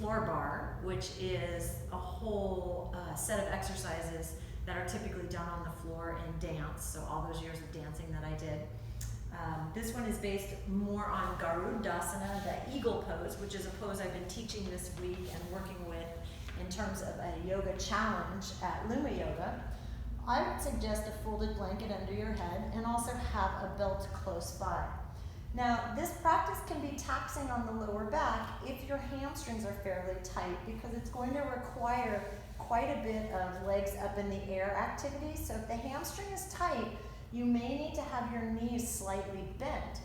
floor bar, which is a whole set of exercises that are typically done on the floor in dance, so all those years of dancing that I did. This one is based more on Garudasana, the eagle pose, which is a pose I've been teaching this week and working with in terms of a yoga challenge at Luma Yoga. I would suggest a folded blanket under your head and also have a belt close by. Now, this practice can be taxing on the lower back if your hamstrings are fairly tight, because it's going to require quite a bit of legs up in the air activity. So if the hamstring is tight, you may need to have your knees slightly bent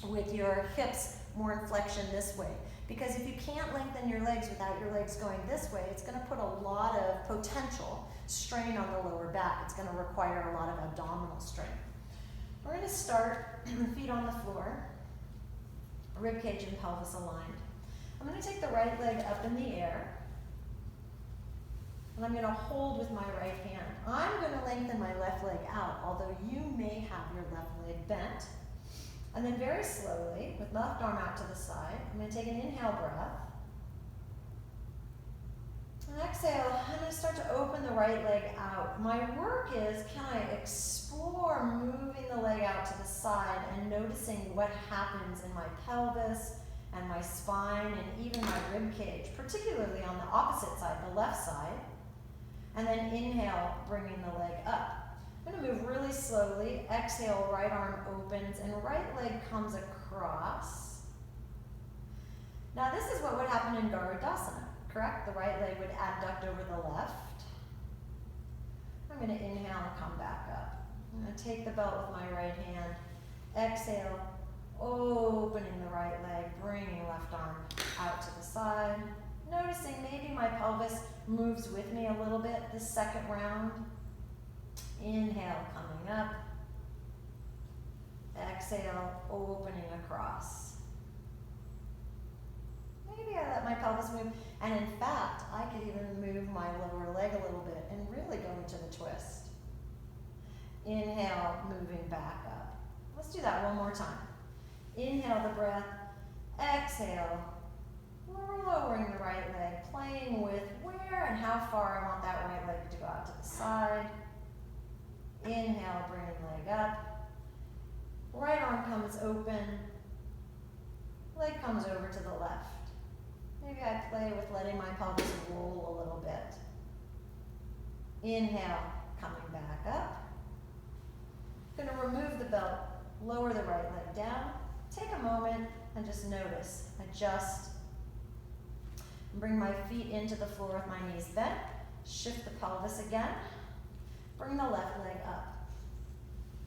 with your hips more in flexion this way. Because if you can't lengthen your legs without your legs going this way, it's going to put a lot of potential strain on the lower back. It's going to require a lot of abdominal strength. We're going to start feet on the floor, rib cage and pelvis aligned. I'm going to take the right leg up in the air, and I'm going to hold with my right hand. I'm going to lengthen my left leg out, although you may have your left leg bent. And then very slowly, with left arm out to the side, I'm going to take an inhale breath. And exhale, I'm going to start to open the right leg out. My work is, can I explore moving the leg out to the side and noticing what happens in my pelvis and my spine and even my rib cage, particularly on the opposite side, the left side. And then inhale, bringing the leg up. I'm going to move really slowly. Exhale, right arm opens and right leg comes across. Now this is what would happen in Garudasana, correct? The right leg would adduct over the left. I'm going to inhale and come back up. I'm going to take the belt with my right hand. Exhale, opening the right leg, bringing left arm out to the side. Noticing maybe my pelvis moves with me a little bit this second round. Inhale, coming up. Exhale, opening across. Maybe I let my pelvis move, and in fact, I could even move my lower leg a little bit and really go into the twist. Inhale, moving back up. Let's do that one more time. Inhale the breath. Exhale, lowering the right leg, playing with where and how far I want that right leg to go out to the side. Inhale, bringing leg up. Right arm comes open. Leg comes over to the left. Maybe I play with letting my pelvis roll a little bit. Inhale, coming back up. I'm going to remove the belt, lower the right leg down. Take a moment and just notice, adjust. Bring my feet into the floor with my knees bent. Shift the pelvis again. Bring the left leg up.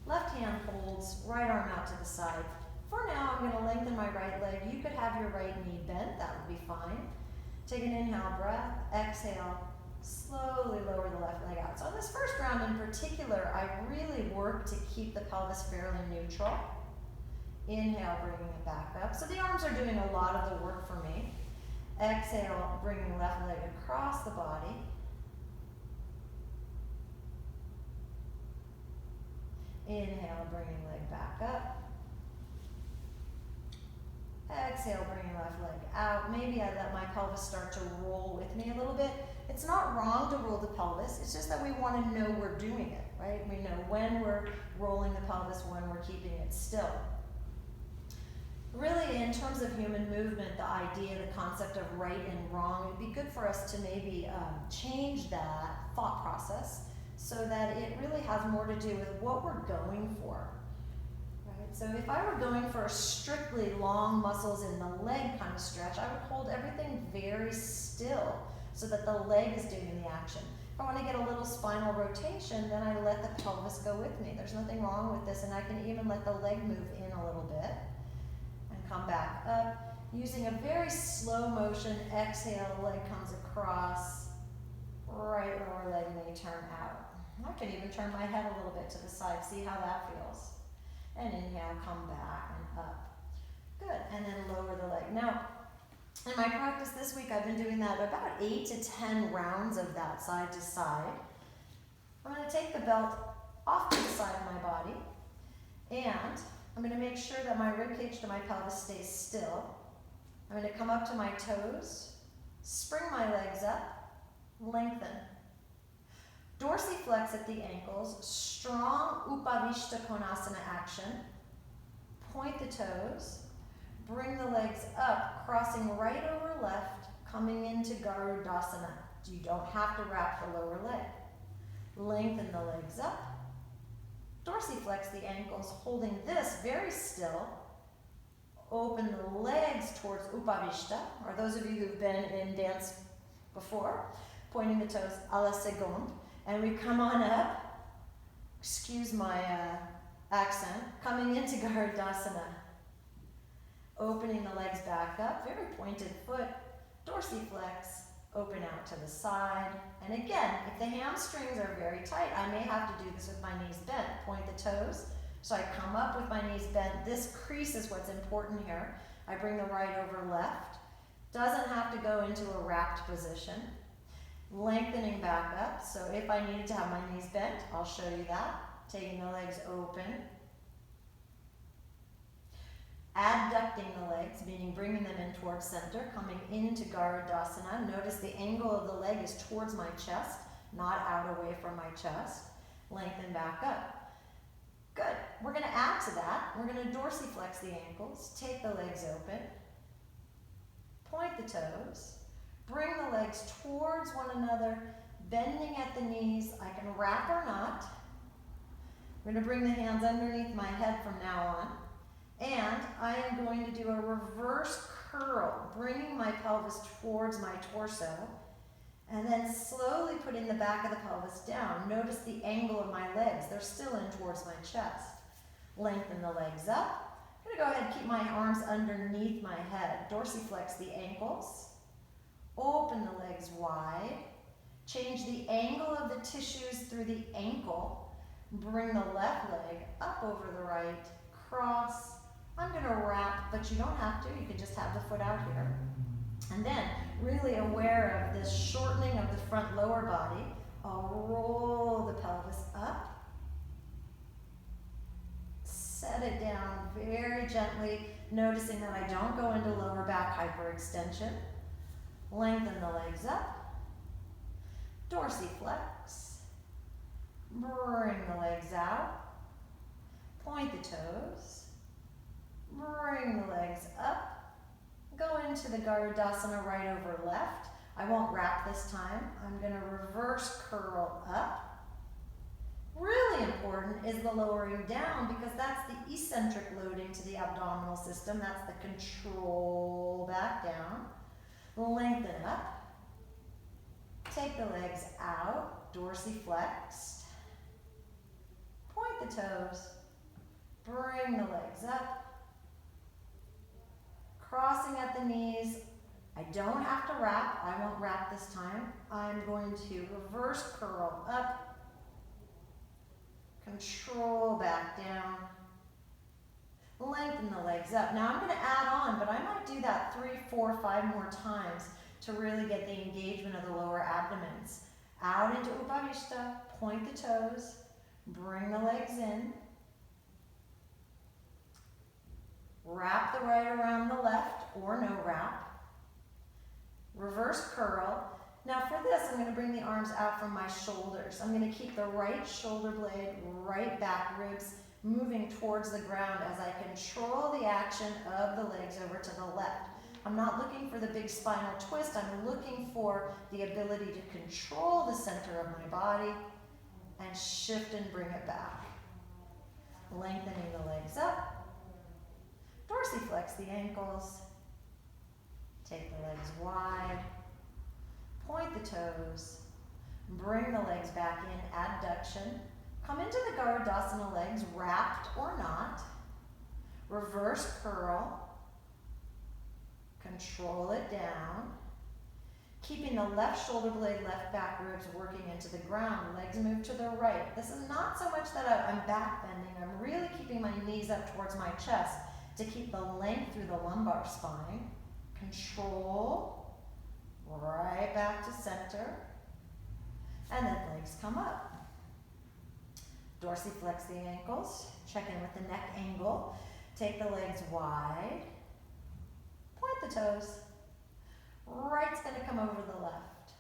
Left hand holds, right arm out to the side. For now, I'm going to lengthen my right leg. You could have your right knee bent, that would be fine. Take an inhale breath, exhale, slowly lower the left leg out. So in this first round in particular, I really work to keep the pelvis fairly neutral. Inhale, bringing it back up. So the arms are doing a lot of the work for me. Exhale, bringing left leg across the body. Inhale, bringing leg back up. Exhale, bringing left leg out. Maybe I let my pelvis start to roll with me a little bit. It's not wrong to roll the pelvis. It's just that we want to know we're doing it, right? We know when we're rolling the pelvis, when we're keeping it still. Really, in terms of human movement, the idea, the concept of right and wrong, it would be good for us to maybe change that thought process so that it really has more to do with what we're going for. Right? So if I were going for a strictly long muscles in the leg kind of stretch, I would hold everything very still so that the leg is doing the action. If I want to get a little spinal rotation, then I let the pelvis go with me. There's nothing wrong with this, and I can even let the leg move in a little bit. Come back up, using a very slow motion. Exhale, leg comes across, right lower leg may turn out. I can even turn my head a little bit to the side, see how that feels. And inhale, come back and up. Good, and then lower the leg. Now, in my practice this week, I've been doing that about 8 to 10 rounds of that side to side. I'm going to take the belt off to the side of my body, and I'm going to make sure that my rib cage to my pelvis stays still. I'm going to come up to my toes, Spring my legs up, lengthen. Dorsiflex at the ankles, strong Upavishta Konasana action. Point the toes, bring the legs up, crossing right over left, coming into Garudasana. You don't have to wrap the lower leg. Lengthen the legs up, dorsiflex the ankles, holding this very still. Open the legs towards Upavishta, or those of you who've been in dance before, pointing the toes a la seconde. And we come on up, excuse my accent, coming into Garudasana. Opening the legs back up, very pointed foot, dorsiflex, open out to the side. And again, if the hamstrings are very tight, I may have to do this with my knees bent. Point the toes. So I come up with my knees bent. This crease is what's important here. I bring the right over left. Doesn't have to go into a wrapped position. Lengthening back up. So if I needed to have my knees bent, I'll show you that. Taking the legs open. Adducting the legs, meaning bringing them in towards center, coming into Garudasana. Notice the angle of the leg is towards my chest, not out away from my chest. Lengthen back up. Good. We're going to add to that. We're going to dorsiflex the ankles, take the legs open, point the toes, bring the legs towards one another, bending at the knees. I can wrap or not. I'm going to bring the hands underneath my head from now on. And I am going to do a reverse curl, bringing my pelvis towards my torso, and then slowly putting the back of the pelvis down. Notice the angle of my legs. They're still in towards my chest. Lengthen the legs up. I'm going to go ahead and keep my arms underneath my head. Dorsiflex the ankles. Open the legs wide. Change the angle of the tissues through the ankle. Bring the left leg up over the right. Cross. I'm going to wrap, but you don't have to. You can just have the foot out here. And then, really aware of this shortening of the front lower body, I'll roll the pelvis up. Set it down very gently, noticing that I don't go into lower back hyperextension. Lengthen the legs up. Dorsiflex. Bring the legs out. Point the toes. Bring the legs up. Go into the Garudasana right over left. I won't wrap this time. I'm going to reverse curl up. Really important is the lowering down because that's the eccentric loading to the abdominal system. That's the control back down. Lengthen up. Take the legs out, dorsiflexed. Point the toes. Bring the legs up. Crossing at the knees. I don't have to wrap. I won't wrap this time. I'm going to reverse curl up. Control back down. Lengthen the legs up. Now I'm going to add on, but I might do that 3, 4, 5 more times to really get the engagement of the lower abdomens. Out into Upavishta. Point the toes. Bring the legs in. Wrap the right around the left, or no wrap. Reverse curl. Now for this, I'm going to bring the arms out from my shoulders. I'm going to keep the right shoulder blade, right back ribs, moving towards the ground as I control the action of the legs over to the left. I'm not looking for the big spinal twist. I'm looking for the ability to control the center of my body and shift and bring it back. Lengthening the legs up. Dorsiflex the ankles. Take the legs wide. Point the toes. Bring the legs back in, adduction. Come into the Garudasana legs, wrapped or not. Reverse curl. Control it down. Keeping the left shoulder blade, left back ribs working into the ground. Legs move to the right. This is not so much that I'm back bending. I'm really keeping my knees up towards my chest to keep the length through the lumbar spine. Control. Right back to center. And then legs come up. Dorsiflex the ankles. Check in with the neck angle. Take the legs wide. Point the toes. Right's going to come come over the left.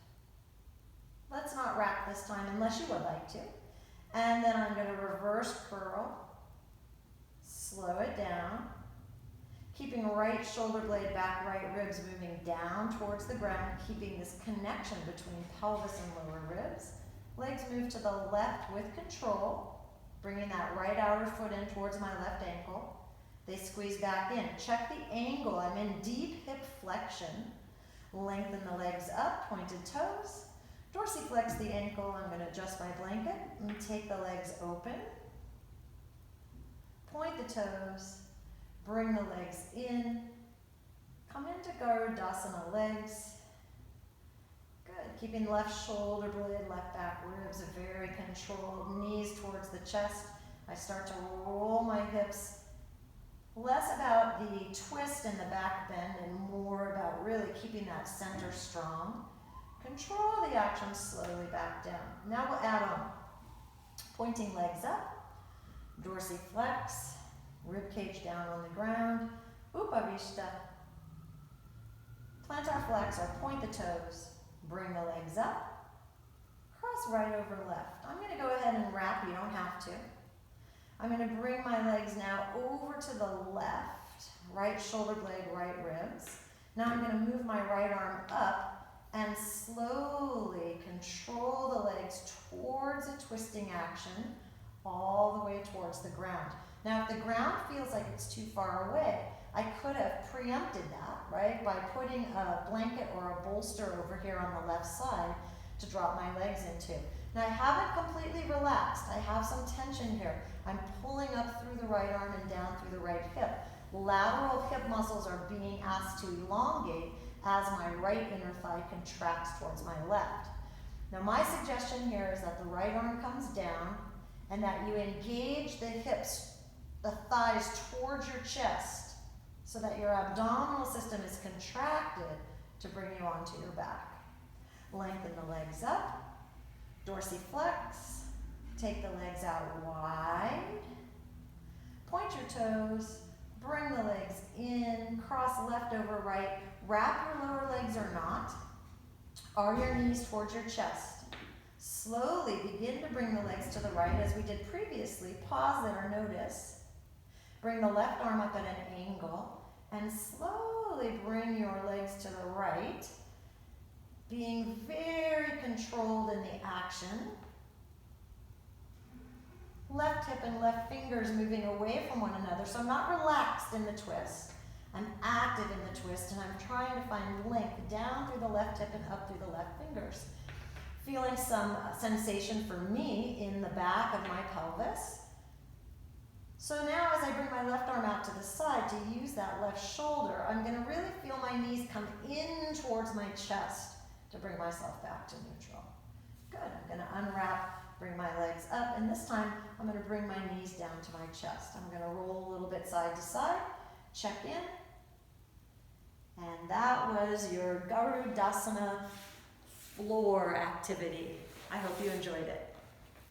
Let's not wrap this time unless you would like to. And then I'm going to reverse curl, slow it down, keeping right shoulder blade back, right ribs moving down towards the ground, keeping this connection between pelvis and lower ribs. Legs move to the left with control, bringing that right outer foot in towards my left ankle. They squeeze back in. Check the angle. I'm in deep hip flexion. Lengthen the legs up, pointed toes. Dorsiflex the ankle. I'm going to adjust my blanket and take the legs open. Point the toes. Bring the legs in. Come into Garudasana legs. Good. Keeping left shoulder blade, left back ribs very controlled. Knees towards the chest. I start to roll my hips. Less about the twist and the back bend and more about really keeping that center strong. Control the action slowly back down. Now we'll add on pointing legs up, dorsiflex, rib cage down on the ground, upavishta, plantar flex or point the toes, bring the legs up, cross right over left. I'm going to go ahead and wrap, you don't have to. I'm going to bring my legs now over to the left, right shoulder blade, right ribs. Now I'm going to move my right arm up and slowly control the legs towards a twisting action all the way towards the ground. Now if the ground feels like it's too far away, I could have preempted that, right, by putting a blanket or a bolster over here on the left side to drop my legs into. Now I haven't completely relaxed. I have some tension here. I'm pulling up through the right arm and down through the right hip. Lateral hip muscles are being asked to elongate as my right inner thigh contracts towards my left. Now my suggestion here is that the right arm comes down and that you engage the hips, the thighs towards your chest so that your abdominal system is contracted to bring you onto your back. Lengthen the legs up. Dorsiflex, take the legs out wide, point your toes, bring the legs in, cross left over right, wrap your lower legs or not, are your knees towards your chest. Slowly begin to bring the legs to the right as we did previously, pause there, notice. Bring the left arm up at an angle and slowly bring your legs to the right, being very controlled in the action. Left hip and left fingers moving away from one another. So I'm not relaxed in the twist. I'm active in the twist and I'm trying to find length down through the left hip and up through the left fingers. Feeling some sensation for me in the back of my pelvis. So now as I bring my left arm out to the side to use that left shoulder, I'm going to really feel my knees come in towards my chest to bring myself back to neutral. Good. I'm going to unwrap, bring my legs up, and this time I'm going to bring my knees down to my chest. I'm going to roll a little bit side to side, check in, and that was your Garudasana floor activity. I hope you enjoyed it.